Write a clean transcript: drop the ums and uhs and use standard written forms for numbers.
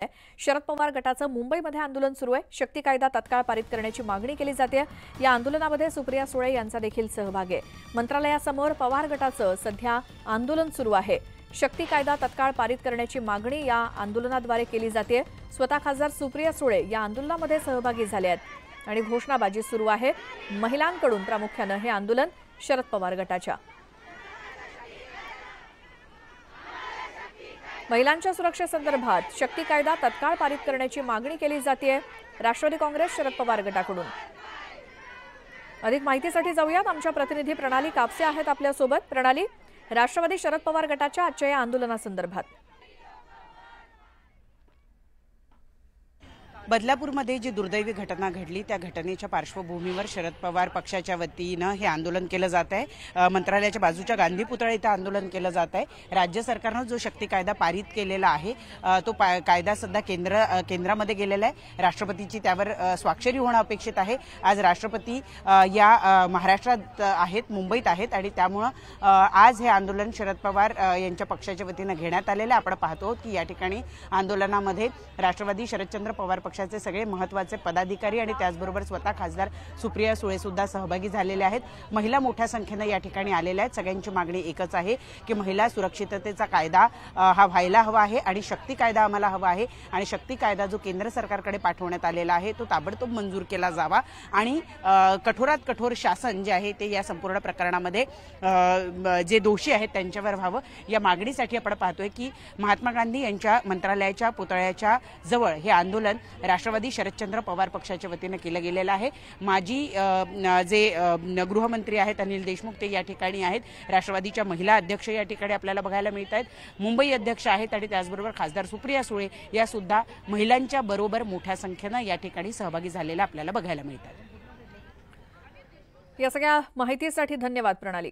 शरद पवार गटाचं मुंबईमध्ये आंदोलन सुरू आहे। शक्ती कायदा तत्काळ पारित करण्याची मागणी केली जाते। या आंदोलनामध्ये सुप्रिया सुळे यांचा देखील सहभाग आहे। मंत्रालयासमोर पवार गटाचं सध्या आंदोलन सुरू आहे। शक्ती कायदा तत्काळ पारित करण्याची मागणी या आंदोलनाद्वारे केली जाते। स्वतः खासदार सुप्रिया सुळे या आंदोलनामध्ये सहभागी झाले आहेत आणि घोषणाबाजी सुरू आहे। महिलांकडून प्रामुख्याने हे आंदोलन शरद पवार गटाच्या महिलांच्या सुरक्षेसंदर्भात शक्ती कायदा तत्काळ पारित करण्याची मागणी केली जाते। राष्ट्रवादी काँग्रेस शरद पवार गटाकडून अधिक माहितीसाठी जाऊयात। आमच्या प्रतिनिधी प्रणाली कापसे आहेत आपल्या सोबत। प्रणाली, राष्ट्रवादी शरद पवार गटाच्या आजच्या या आंदोलनासंदर्भात बदलापूरमध्ये जी दुर्दैवी घटना घडली त्या घटनेच्या पार्श्वभूमीवर शरद पवार पक्षाच्या वतीनं हे आंदोलन केलं जात आहे। मंत्रालयाच्या बाजूच्या गांधी पुतळा इथं आंदोलन केलं जात आहे। राज्य सरकारनं जो शक्ती कायदा पारित केलेला आहे तो कायदा सध्या केंद्रामध्ये गेलेला आहे। राष्ट्रपतीची त्यावर स्वाक्षरी होणं अपेक्षित आहे। आज राष्ट्रपती या महाराष्ट्रात आहेत, मुंबईत आहेत आणि त्यामुळं आज हे आंदोलन शरद पवार यांच्या पक्षाच्या वतीनं घेण्यात आलेलं आहे। आपण पाहतो की या ठिकाणी आंदोलनामध्ये राष्ट्रवादी शरदचंद्र पवार पक्षाचे सगळे महत्त्वाचे पदाधिकारी आणि त्याचबरोबर स्वतः खासदार सुप्रिया सुळे सुद्धा सहभागी झालेले आहेत। महिला मोठ्या संख्येनं या ठिकाणी आलेल्या आहेत। सगळ्यांची मागणी एकच आहे की महिला सुरक्षिततेचा कायदा हा व्हायला हवा आहे आणि शक्ती कायदा आम्हाला हवा आहे आणि शक्ती कायदा जो केंद्र सरकारकडे पाठवण्यात आलेला आहे तो ताबडतोब मंजूर केला जावा आणि कठोरात कठोर शासन जे आहे ते या संपूर्ण प्रकरणामध्ये जे दोषी आहेत त्यांच्यावर व्हावं। या मागणीसाठी आपण पाहतोय की महात्मा गांधी यांच्या मंत्रालयाच्या पुतळ्याच्या जवळ हे आंदोलन राष्ट्रवादी शरदचंद्र पवार पक्षाच्या वतीने केलं गेलेलं आहे। माजी जे गृहमंत्री आहेत अनिल देशमुख ते या ठिकाणी आहेत। राष्ट्रवादीच्या महिला अध्यक्ष या ठिकाणी आपल्याला बघायला मिळत आहेत। मुंबई अध्यक्ष आहेत आणि त्याचबरोबर खासदार सुप्रिया सुळे या सुद्धा महिलांच्या बरोबर मोठ्या संख्येनं या ठिकाणी सहभागी झालेल्या आपल्याला बघायला मिळतात। या सगळ्या माहितीसाठी धन्यवाद प्रणाली।